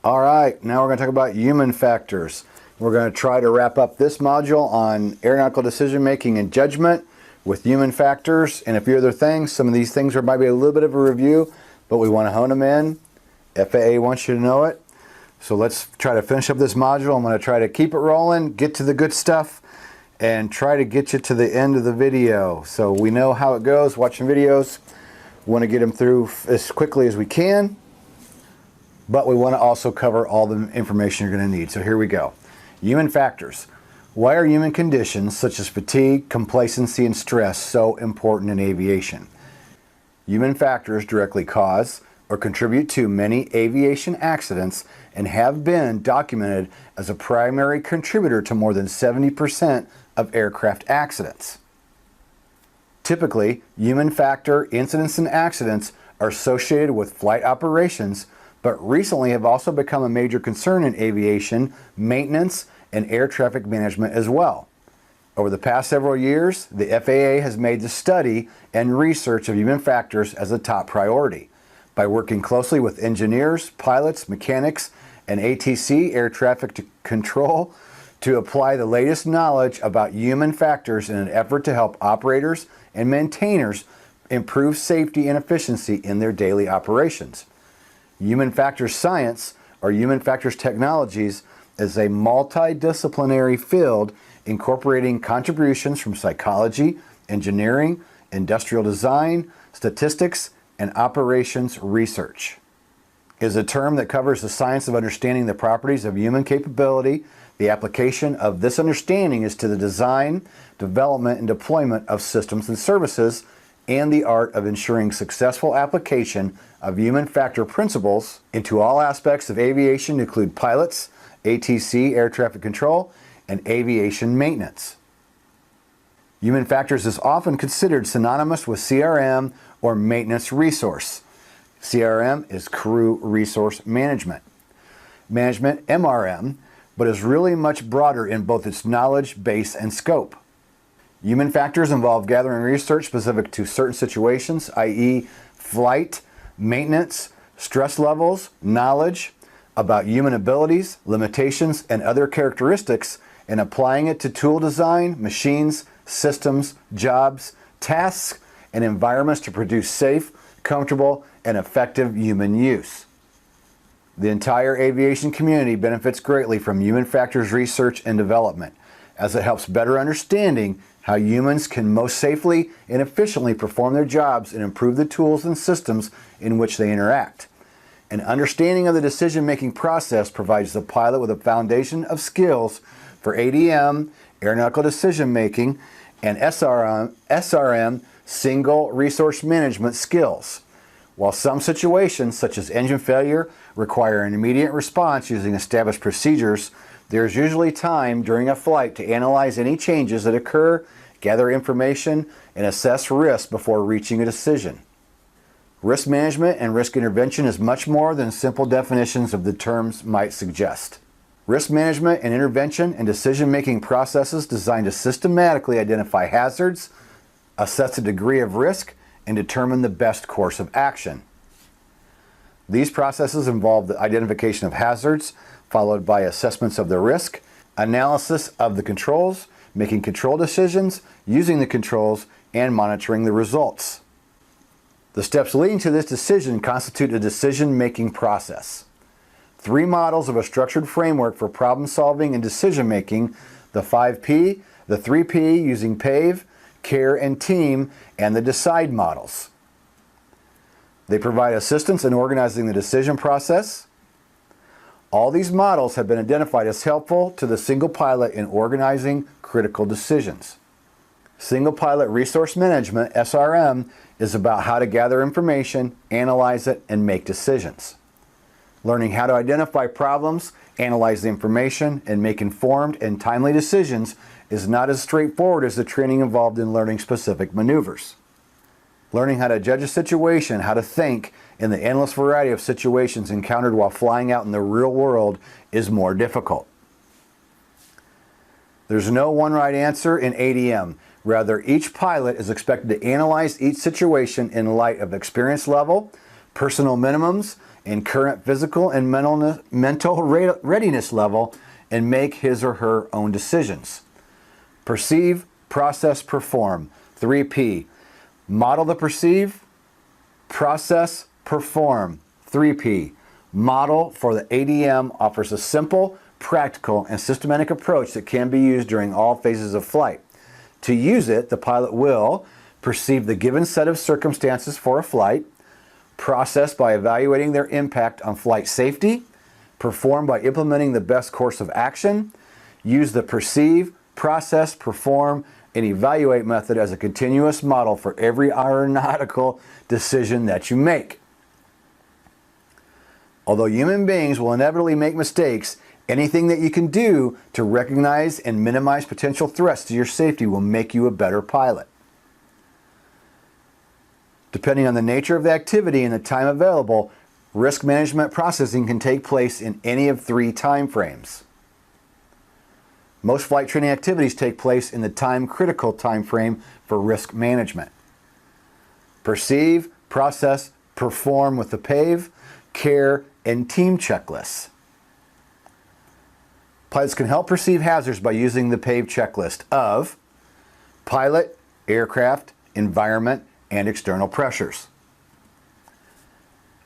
All right, now we're going to talk about human factors. We're going to try to wrap up this module on aeronautical decision making and judgment with human factors and a few other things. Some of these things might be a little bit of a review, but we want to hone them in. FAA wants you to know it. So let's try to finish up this module. I'm going to try to keep it rolling, get to the good stuff, and try to get you to the end of the video. So we know how it goes watching videos. We want to get them through as quickly as we can, but we want to also cover all the information you're going to need. So here we go. Human factors. Why are human conditions such as fatigue, complacency, and stress so important in aviation? Human factors directly cause or contribute to many aviation accidents and have been documented as a primary contributor to more than 70% of aircraft accidents. Typically, human factor incidents and accidents are associated with flight operations, but recently have also become a major concern in aviation, maintenance, and air traffic management as well. Over the past several years, the FAA has made the study and research of human factors as a top priority. By working closely with engineers, pilots, mechanics, and ATC, air traffic control, to apply the latest knowledge about human factors in an effort to help operators and maintainers improve safety and efficiency in their daily operations. Human factors science, or human factors technologies, is a multidisciplinary field incorporating contributions from psychology, engineering, industrial design, statistics, and operations research. It is a term that covers the science of understanding the properties of human capability. The application of this understanding is to the design, development, and deployment of systems and services, and the art of ensuring successful application of human factor principles into all aspects of aviation, include pilots, ATC, air traffic control, and aviation maintenance. Human factors is often considered synonymous with CRM or maintenance resource. CRM is crew resource management. Management, MRM, but is really much broader in both its knowledge base and scope. Human factors involve gathering research specific to certain situations, i.e. flight, maintenance, stress levels, knowledge about human abilities, limitations, and other characteristics, and applying it to tool design, machines, systems, jobs, tasks, and environments to produce safe, comfortable, and effective human use. The entire aviation community benefits greatly from human factors research and development, as it helps better understanding how humans can most safely and efficiently perform their jobs and improve the tools and systems in which they interact. An understanding of the decision-making process provides the pilot with a foundation of skills for ADM, aeronautical decision-making, and SRM, single resource management skills. While some situations, such as engine failure, require an immediate response using established procedures, there is usually time during a flight to analyze any changes that occur, gather information, and assess risk before reaching a decision. Risk management and risk intervention is much more than simple definitions of the terms might suggest. Risk management and intervention and decision-making processes designed to systematically identify hazards, assess the degree of risk, and determine the best course of action. These processes involve the identification of hazards, followed by assessments of the risk, analysis of the controls, making control decisions, using the controls, and monitoring the results. The steps leading to this decision constitute a decision-making process. 3 models of a structured framework for problem-solving and decision-making, the 5P, the 3P using PAVE, CARE, and TEAM, and the DECIDE models. They provide assistance in organizing the decision process. All these models have been identified as helpful to the single pilot in organizing critical decisions. Single pilot resource management, SRM, is about how to gather information, analyze it, and make decisions. Learning how to identify problems, analyze the information, and make informed and timely decisions is not as straightforward as the training involved in learning specific maneuvers. Learning how to judge a situation, how to think in the endless variety of situations encountered while flying out in the real world is more difficult. There's no one right answer in ADM. Rather, each pilot is expected to analyze each situation in light of experience level, personal minimums, in current physical and mental readiness level and make his or her own decisions. Perceive, process, perform. 3P. Model the perceive, process, perform. 3P. Model for the ADM offers a simple, practical, and systematic approach that can be used during all phases of flight. To use it, the pilot will perceive the given set of circumstances for a flight, process by evaluating their impact on flight safety, perform by implementing the best course of action, use the perceive, process, perform, and evaluate method as a continuous model for every aeronautical decision that you make. Although human beings will inevitably make mistakes, anything that you can do to recognize and minimize potential threats to your safety will make you a better pilot. Depending on the nature of the activity and the time available, risk management processing can take place in any of 3 time frames. Most flight training activities take place in the time-critical time frame for risk management. Perceive, process, perform with the PAVE, care, and team checklists. Pilots can help perceive hazards by using the PAVE checklist of pilot, aircraft, environment, and external pressures.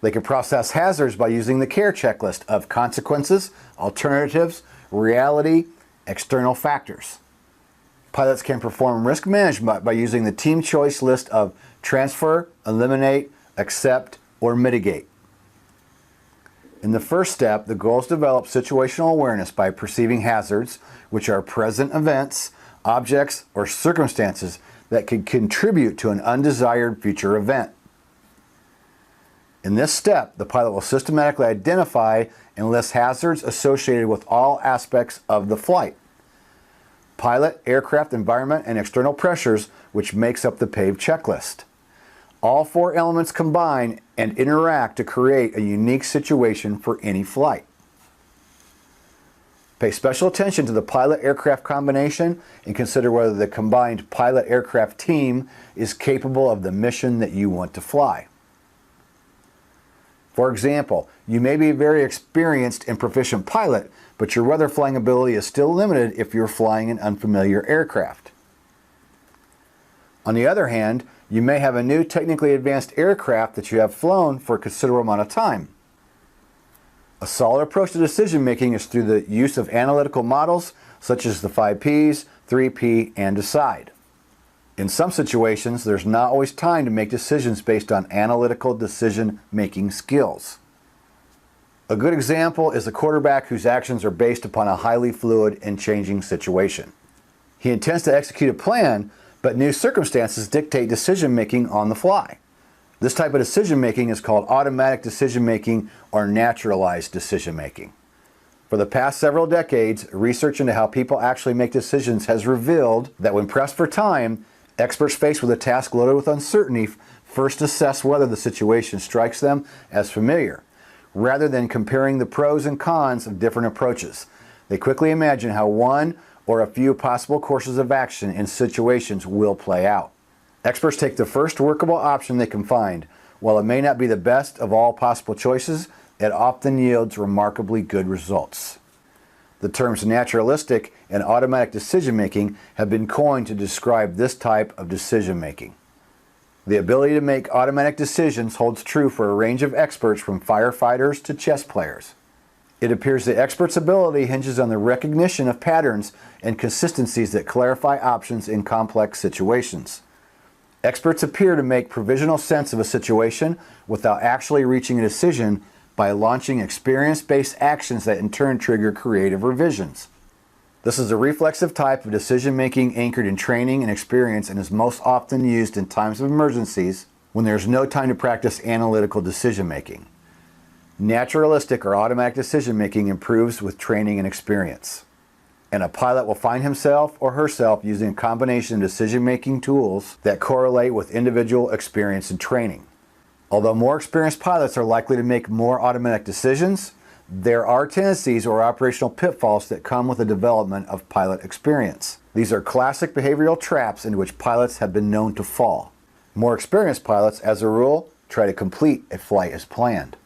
They can process hazards by using the CARE checklist of consequences, alternatives, reality, external factors. Pilots can perform risk management by using the team choice list of transfer, eliminate, accept, or mitigate. In the first step, the goal is to develop situational awareness by perceiving hazards, which are present events, objects, or circumstances that could contribute to an undesired future event. In this step, the pilot will systematically identify and list hazards associated with all aspects of the flight: pilot, aircraft, environment, and external pressures, which makes up the PAVE checklist. All 4 elements combine and interact to create a unique situation for any flight. Pay special attention to the pilot-aircraft combination and consider whether the combined pilot-aircraft team is capable of the mission that you want to fly. For example, you may be a very experienced and proficient pilot, but your weather flying ability is still limited if you're flying an unfamiliar aircraft. On the other hand, you may have a new technically advanced aircraft that you have flown for a considerable amount of time. A solid approach to decision making is through the use of analytical models such as the 5 Ps, 3P, and decide. In some situations, there's not always time to make decisions based on analytical decision making skills. A good example is a quarterback whose actions are based upon a highly fluid and changing situation. He intends to execute a plan, but new circumstances dictate decision making on the fly. This type of decision making is called automatic decision making or naturalized decision making. For the past several decades, research into how people actually make decisions has revealed that when pressed for time, experts faced with a task loaded with uncertainty first assess whether the situation strikes them as familiar, rather than comparing the pros and cons of different approaches. They quickly imagine how one or a few possible courses of action in situations will play out. Experts take the first workable option they can find. While it may not be the best of all possible choices, it often yields remarkably good results. The terms naturalistic and automatic decision-making have been coined to describe this type of decision-making. The ability to make automatic decisions holds true for a range of experts from firefighters to chess players. It appears the expert's ability hinges on the recognition of patterns and consistencies that clarify options in complex situations. Experts appear to make provisional sense of a situation without actually reaching a decision by launching experience-based actions that in turn trigger creative revisions. This is a reflexive type of decision-making anchored in training and experience and is most often used in times of emergencies when there is no time to practice analytical decision-making. Naturalistic or automatic decision-making improves with training and experience. And a pilot will find himself or herself using a combination of decision-making tools that correlate with individual experience and training. Although more experienced pilots are likely to make more automatic decisions, there are tendencies or operational pitfalls that come with the development of pilot experience. These are classic behavioral traps into which pilots have been known to fall. More experienced pilots, as a rule, try to complete a flight as planned.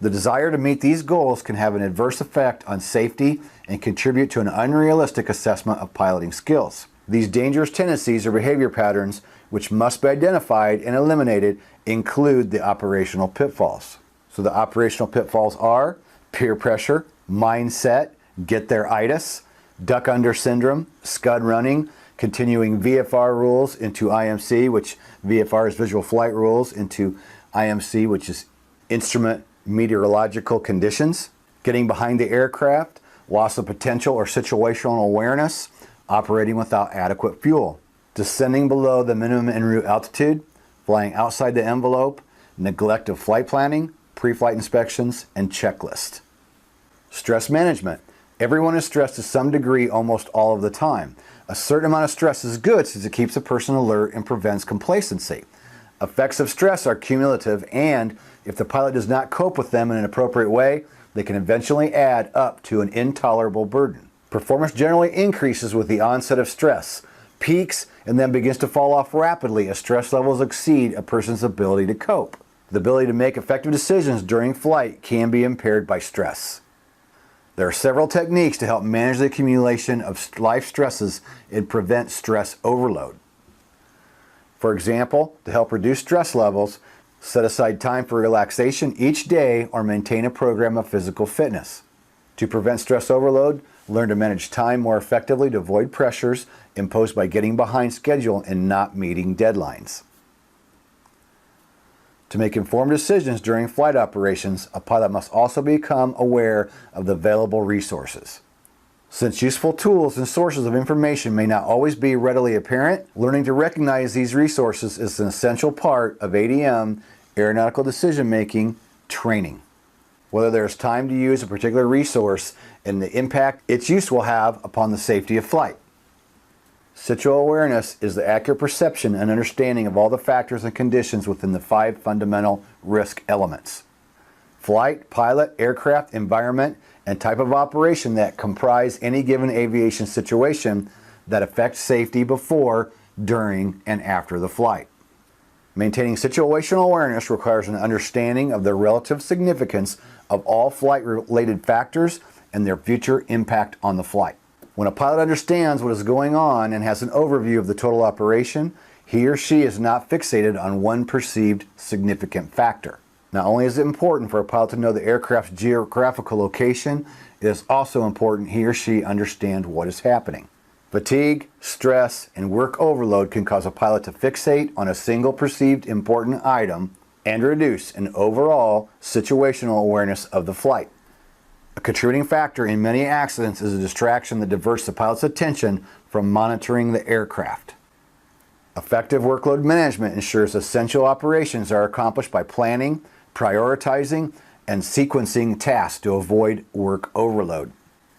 The desire to meet these goals can have an adverse effect on safety and contribute to an unrealistic assessment of piloting skills. These dangerous tendencies or behavior patterns, which must be identified and eliminated, include the operational pitfalls. So the operational pitfalls are peer pressure, mindset, get there-itis, duck under syndrome, scud running, continuing VFR rules into IMC, which VFR is visual flight rules, into IMC, which is instrument meteorological conditions, getting behind the aircraft, loss of potential or situational awareness, operating without adequate fuel, descending below the minimum en route altitude, flying outside the envelope, neglect of flight planning, pre-flight inspections, and checklist. Stress management. Everyone is stressed to some degree almost all of the time. A certain amount of stress is good since it keeps a person alert and prevents complacency. Effects of stress are cumulative, and if the pilot does not cope with them in an appropriate way, they can eventually add up to an intolerable burden. Performance generally increases with the onset of stress, peaks, and then begins to fall off rapidly as stress levels exceed a person's ability to cope. The ability to make effective decisions during flight can be impaired by stress. There are several techniques to help manage the accumulation of life stresses and prevent stress overload. For example, to help reduce stress levels, set aside time for relaxation each day or maintain a program of physical fitness. To prevent stress overload, learn to manage time more effectively to avoid pressures imposed by getting behind schedule and not meeting deadlines. To make informed decisions during flight operations, a pilot must also become aware of the available resources. Since useful tools and sources of information may not always be readily apparent, learning to recognize these resources is an essential part of ADM, aeronautical decision-making, training. Whether there's time to use a particular resource and the impact its use will have upon the safety of flight. Situational awareness is the accurate perception and understanding of all the factors and conditions within the 5 fundamental risk elements: flight, pilot, aircraft, environment, and type of operation that comprise any given aviation situation that affects safety before, during, and after the flight. Maintaining situational awareness requires an understanding of the relative significance of all flight-related factors and their future impact on the flight. When a pilot understands what is going on and has an overview of the total operation, he or she is not fixated on one perceived significant factor. Not only is it important for a pilot to know the aircraft's geographical location, it is also important he or she understand what is happening. Fatigue, stress, and work overload can cause a pilot to fixate on a single perceived important item and reduce an overall situational awareness of the flight. A contributing factor in many accidents is a distraction that diverts the pilot's attention from monitoring the aircraft. Effective workload management ensures essential operations are accomplished by planning, prioritizing, and sequencing tasks to avoid work overload.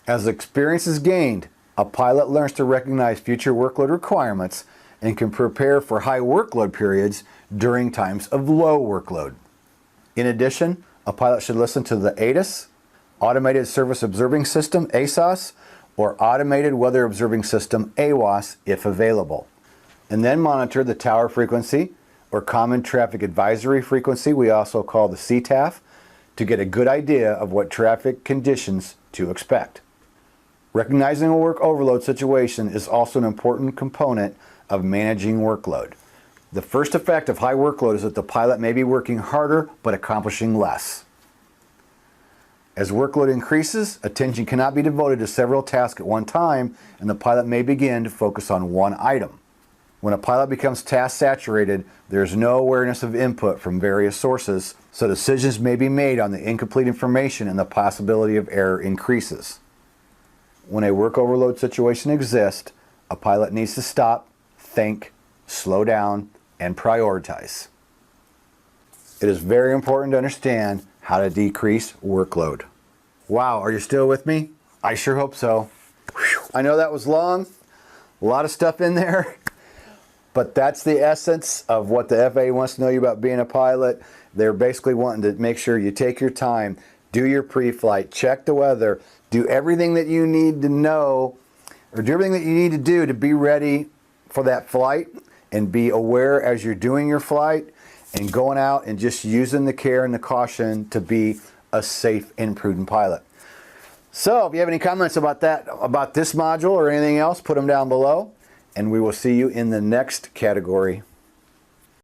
As experience is gained, a pilot learns to recognize future workload requirements and can prepare for high workload periods during times of low workload. In addition, a pilot should listen to the ATIS, Automated Service Observing System, ASOS, or Automated Weather Observing System, AWOS, if available, and then monitor the tower frequency, or Common Traffic Advisory Frequency, we also call the CTAF, to get a good idea of what traffic conditions to expect. Recognizing a work overload situation is also an important component of managing workload. The first effect of high workload is that the pilot may be working harder but accomplishing less. As workload increases, attention cannot be devoted to several tasks at one time, and the pilot may begin to focus on one item. When a pilot becomes task saturated, there is no awareness of input from various sources, so decisions may be made on the incomplete information and the possibility of error increases. When a work overload situation exists, a pilot needs to stop, think, slow down, and prioritize. It is very important to understand how to decrease workload. Wow, are you still with me? I sure hope so. Whew. I know that was long, a lot of stuff in there, but that's the essence of what the FAA wants to know you about being a pilot. They're basically wanting to make sure you take your time, do your pre-flight, check the weather, do everything that you need to know, or do everything that you need to do to be ready for that flight, and be aware as you're doing your flight and going out and just using the care and the caution to be a safe and prudent pilot. So if you have any comments about that, about this module or anything else, put them down below, and we will see you in the next category.